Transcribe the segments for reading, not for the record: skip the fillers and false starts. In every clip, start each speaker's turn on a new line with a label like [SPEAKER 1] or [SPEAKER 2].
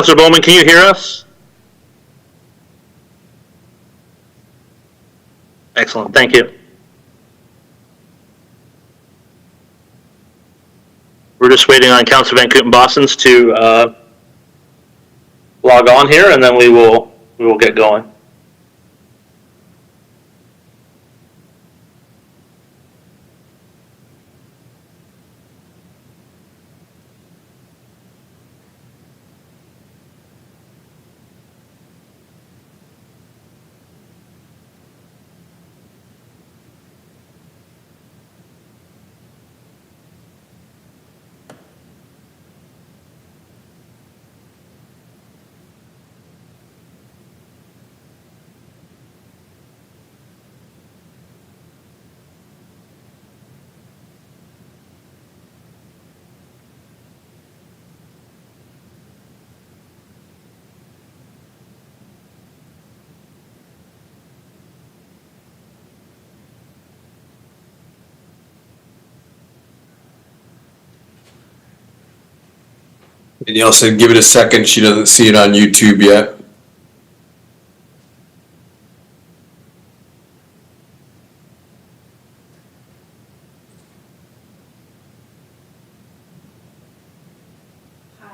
[SPEAKER 1] Councillor Bowman, can you hear us? Excellent, thank you. We're just waiting on Councillor Van Kooten-Bosens to log on here, and then we will get going.
[SPEAKER 2] Danielle said give it a second. She doesn't see it on YouTube yet.
[SPEAKER 3] Hi.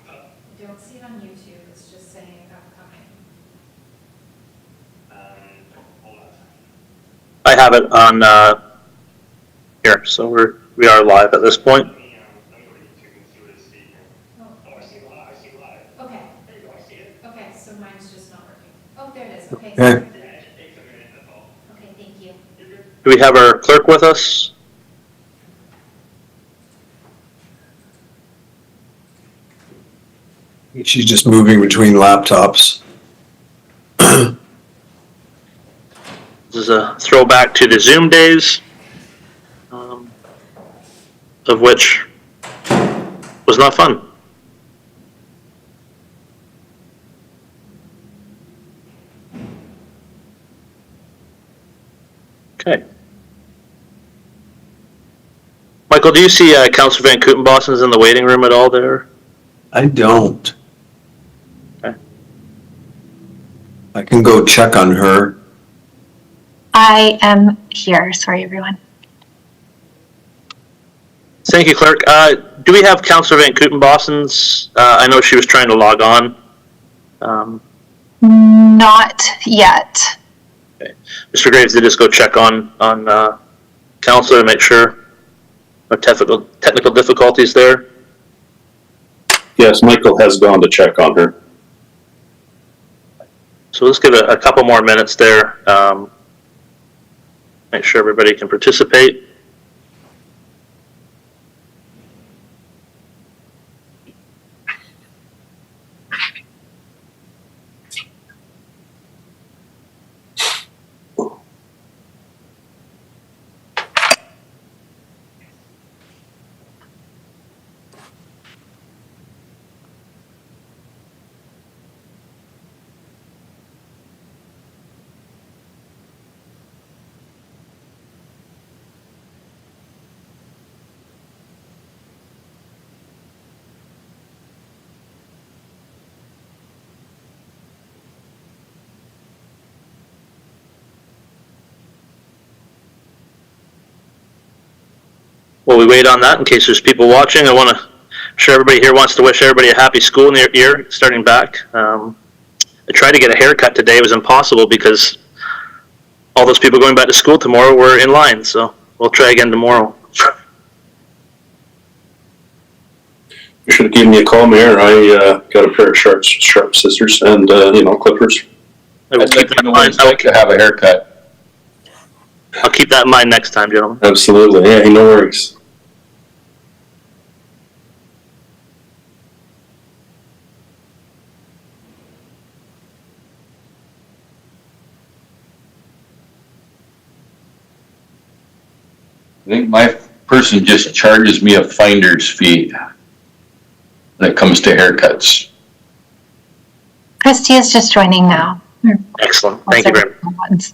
[SPEAKER 3] I don't see it on YouTube. It's just saying upcoming.
[SPEAKER 1] I have it on here, so we are live at this point.
[SPEAKER 3] Okay, so mine's just not working. Oh, there it is. Okay.
[SPEAKER 2] Okay.
[SPEAKER 3] Okay, thank you.
[SPEAKER 1] Do we have our clerk with us?
[SPEAKER 2] She's just moving between laptops.
[SPEAKER 1] This is a throwback to the Zoom days, of which was not fun. Okay. Michael, do you see Councillor Van Kooten-Bosens in the waiting room at all there?
[SPEAKER 2] I don't.
[SPEAKER 1] Okay.
[SPEAKER 2] I can go check on her.
[SPEAKER 4] I am here. Sorry, everyone.
[SPEAKER 1] Thank you, Clerk. Do we have Councillor Van Kooten-Bosens? I know she was trying to log on.
[SPEAKER 4] Not yet.
[SPEAKER 1] Okay. Mr. Graves did just go check on Councillor to make sure no technical difficulties there.
[SPEAKER 5] Yes, Michael has gone to check on her.
[SPEAKER 1] So let's give it a couple more minutes there. Make sure everybody can participate. While we wait on that, in case there's people watching, I want to sure everybody here wants to wish everybody a happy school year starting back. I tried to get a haircut today. It was impossible because all those people going back to school tomorrow were in line. So we'll try again tomorrow.
[SPEAKER 5] You should have given me a call, Mayor. I got a pair of sharp scissors and clippers.
[SPEAKER 1] I will keep that in mind.
[SPEAKER 2] I'd like to have a haircut.
[SPEAKER 1] I'll keep that in mind next time, gentlemen.
[SPEAKER 5] Absolutely. Yeah, no worries.
[SPEAKER 6] I think my person just charges me a finder's fee when it comes to haircuts.
[SPEAKER 4] Christy is just joining now.
[SPEAKER 1] Excellent. Thank you very much.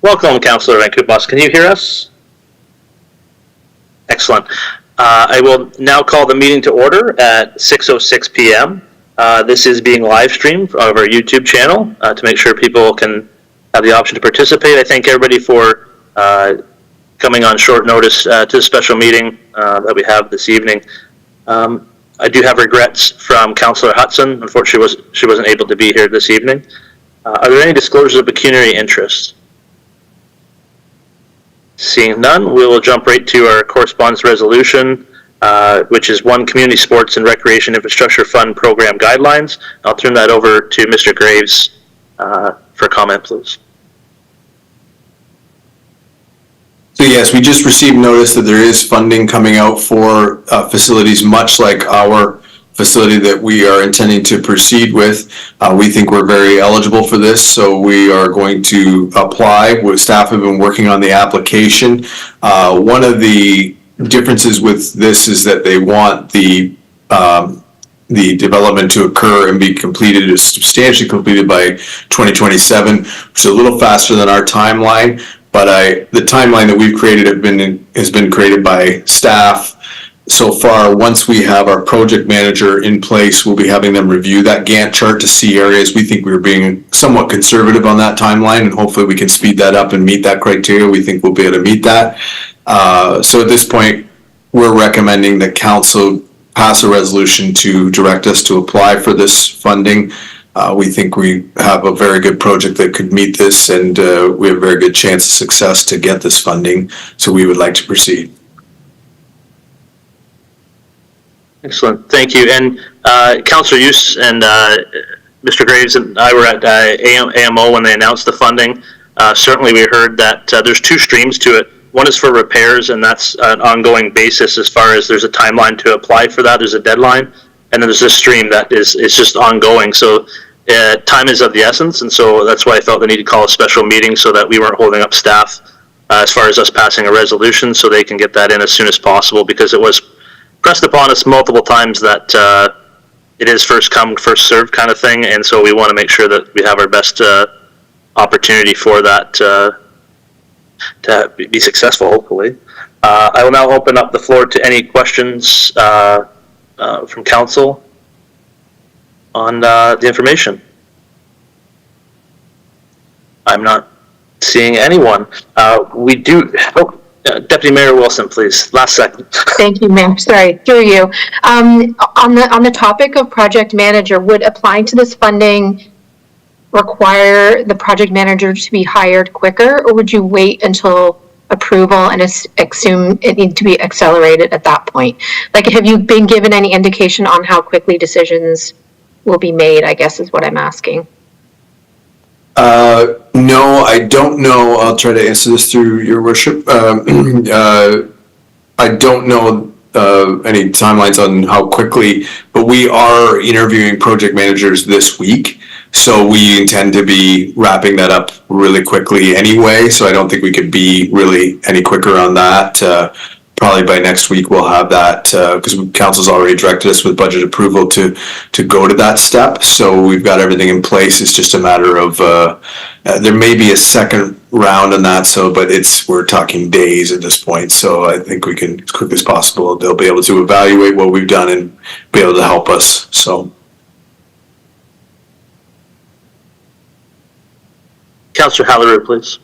[SPEAKER 1] Welcome, Councillor Van Koopbos. Can you hear us? Excellent. I will now call the meeting to order at 6:06 p.m. This is being live streamed on our YouTube channel to make sure people can have the option to participate. I thank everybody for coming on short notice to the special meeting that we have this evening. I do have regrets from Councillor Hudson. Unfortunately, she wasn't able to be here this evening. Are there any disclosures of pecuniary interest? Seeing none, we will jump right to our correspondence resolution, which is one Community Sports and Recreation Infrastructure Fund Program Guidelines. I'll turn that over to Mr. Graves for comment, please.
[SPEAKER 2] So yes, we just received notice that there is funding coming out for facilities much like our facility that we are intending to proceed with. We think we're very eligible for this, so we are going to apply. Staff have been working on the application. One of the differences with this is that they want the development to occur and be completed, is substantially completed by 2027, which is a little faster than our timeline. But the timeline that we've created has been created by staff. So far, once we have our project manager in place, we'll be having them review that Gantt chart to see areas. We think we're being somewhat conservative on that timeline, and hopefully we can speed that up and meet that criteria. We think we'll be able to meet that. So at this point, we're recommending that council pass a resolution to direct us to apply for this funding. We think we have a very good project that could meet this, and we have a very good chance of success to get this funding. So we would like to proceed.
[SPEAKER 1] Excellent, thank you. And Councillor Hughes and Mr. Graves and I were at AMO when they announced the funding. Certainly we heard that there's two streams to it. One is for repairs, and that's an ongoing basis as far as there's a timeline to apply for that, there's a deadline. And then there's this stream that is just ongoing. So time is of the essence, and so that's why I felt the need to call a special meeting so that we weren't holding up staff as far as us passing a resolution, so they can get that in as soon as possible, because it was pressed upon us multiple times that it is first come, first served kind of thing, and so we want to make sure that we have our best opportunity for that to be successful, hopefully. I will now open up the floor to any questions from council on the information. I'm not seeing anyone. We do. Deputy Mayor Wilson, please. Last second.
[SPEAKER 4] Thank you, Mayor. Sorry, through you. On the topic of project manager, would applying to this funding require the project manager to be hired quicker, or would you wait until approval and assume it needs to be accelerated at that point? Like, have you been given any indication on how quickly decisions will be made, I guess is what I'm asking.
[SPEAKER 2] No, I don't know. I'll try to answer this through your worship. I don't know any timelines on how quickly, but we are interviewing project managers this week. So we intend to be wrapping that up really quickly anyway. So I don't think we could be really any quicker on that. Probably by next week we'll have that, because council's already directed us with budget approval to go to that step. So we've got everything in place. It's just a matter of there may be a second round on that. So, but we're talking days at this point. So I think we can, as quick as possible, they'll be able to evaluate what we've done and be able to help us. So.
[SPEAKER 1] Councillor Halleru, please.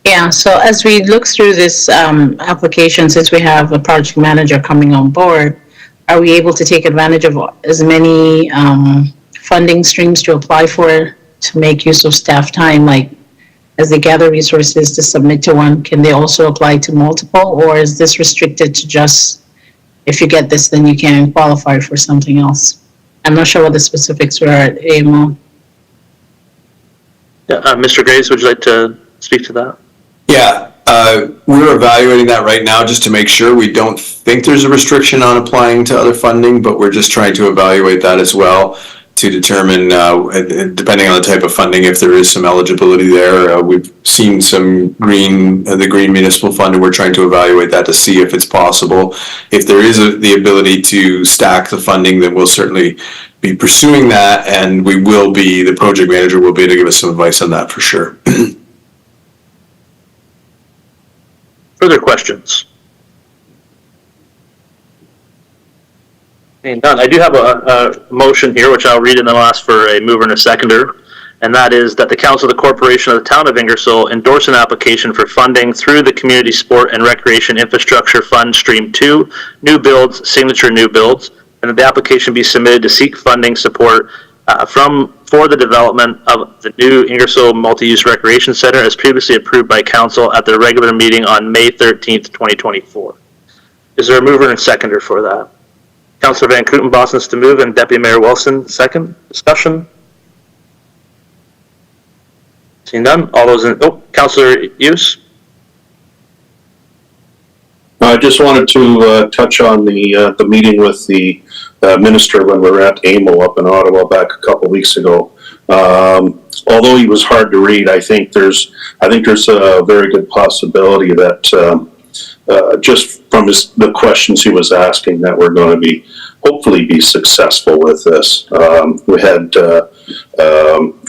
[SPEAKER 7] Yeah, so as we look through this application, since we have a project manager coming on board, are we able to take advantage of as many funding streams to apply for to make use of staff time? Like, as they gather resources to submit to one, can they also apply to multiple, or is this restricted to just, if you get this, then you can qualify for something else? I'm not sure what the specifics were at AMO.
[SPEAKER 1] Yeah, Mr. Graves, would you like to speak to that?
[SPEAKER 2] Yeah, we're evaluating that right now just to make sure. We don't think there's a restriction on applying to other funding, but we're just trying to evaluate that as well to determine, depending on the type of funding, if there is some eligibility there. We've seen some the Green Municipal Fund, and we're trying to evaluate that to see if it's possible. If there is the ability to stack the funding, then we'll certainly be pursuing that, and the project manager will be able to give us some advice on that for sure.
[SPEAKER 1] Further questions? Seeing none. I do have a motion here, which I'll read and then I'll ask for a mover and a seconder. And that is that the Council of the Corporation of the Town of Ingersoll endorse an application for funding through the Community Sport and Recreation Infrastructure Fund Stream 2, new builds, signature new builds, and that the application be submitted to seek funding support for the development of the new Ingersoll Multi-Use Recreation Center as previously approved by Council at their regular meeting on May 13th, 2024. Is there a mover and seconder for that? Councillor Van Kootenbos to move and Deputy Mayor Wilson second. Discussion? Seeing none. All those in, Councillor Hughes?
[SPEAKER 5] I just wanted to touch on the meeting with the minister when we were at AMO up in Ottawa back a couple of weeks ago. Although he was hard to read, I think there's a very good possibility that just from the questions he was asking that we're going to hopefully be successful with this. We had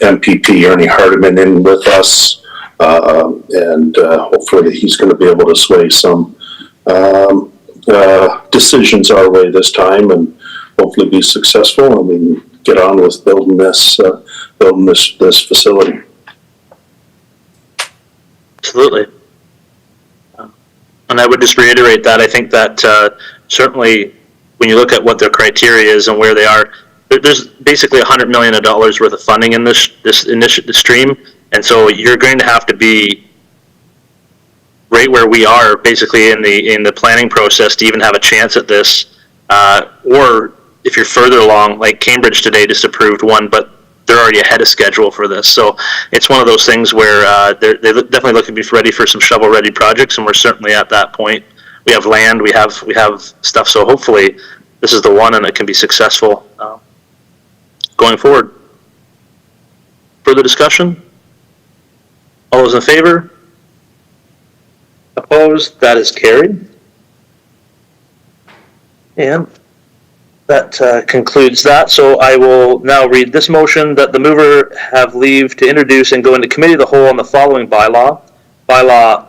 [SPEAKER 5] MPP Ernie Hardiman in with us, and hopefully he's going to be able to sway some decisions our way this time, and hopefully be successful, and we can get on with building this facility.
[SPEAKER 1] Absolutely. And I would just reiterate that I think that certainly when you look at what their criteria is and where they are, there's basically $100 million worth of funding in this stream, and so you're going to have to be right where we are, basically in the planning process, to even have a chance at this. Or if you're further along, like Cambridge today just approved one, but they're already ahead of schedule for this. So it's one of those things where they definitely looking to be ready for some shovel-ready projects, and we're certainly at that point. We have land, we have stuff, so hopefully this is the one and it can be successful going forward. Further discussion? All those in favor? Opposed? That is carried. And that concludes that. So I will now read this motion that the mover have leave to introduce and go into committee of the whole on the following bylaw. Bylaw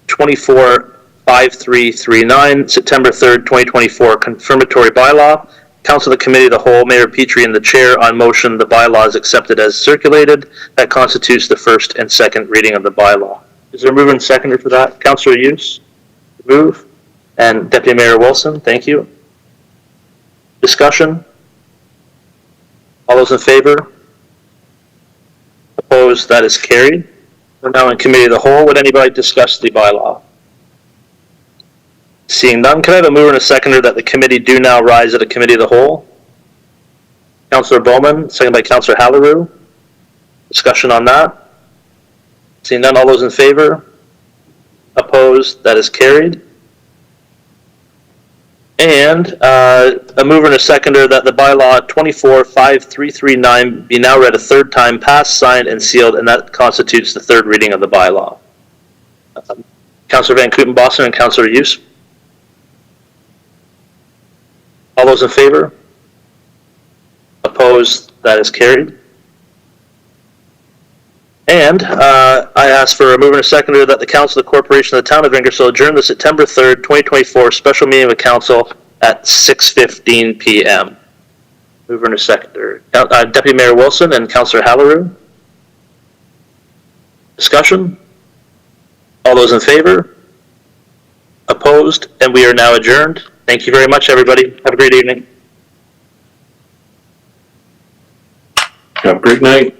[SPEAKER 1] 245339, September 3rd, 2024, confirmatory bylaw. Council of the Committee of the Whole, Mayor Petrie and the Chair, on motion the bylaw is accepted as circulated. That constitutes the first and second reading of the bylaw. Is there a mover and seconder for that? Councillor Hughes, move. And Deputy Mayor Wilson, thank you. Discussion? All those in favor? Opposed? That is carried. We're now in Committee of the Whole. Would anybody discuss the bylaw? Seeing none, can I have a mover and a seconder that the committee do now rise at a Committee of the Whole? Councillor Bowman, second by Councillor Halleroo. Discussion on that? Seeing none, all those in favor? Opposed? That is carried. And a mover and a seconder that the bylaw 245339 be now read a third time, passed, signed, and sealed, and that constitutes the third reading of the bylaw. Councillor Van Kootenbos and Councillor Hughes. All those in favor? Opposed? That is carried. And I ask for a mover and a seconder that the Council of the Corporation of the Town of Ingersoll adjourn the September 3rd, 2024 special meeting of the Council at 6:15 p.m. Mover and a seconder. Deputy Mayor Wilson and Councillor Halleroo. Discussion? All those in favor? Opposed? And we are now adjourned. Thank you very much, everybody. Have a great evening.
[SPEAKER 5] Have a great night.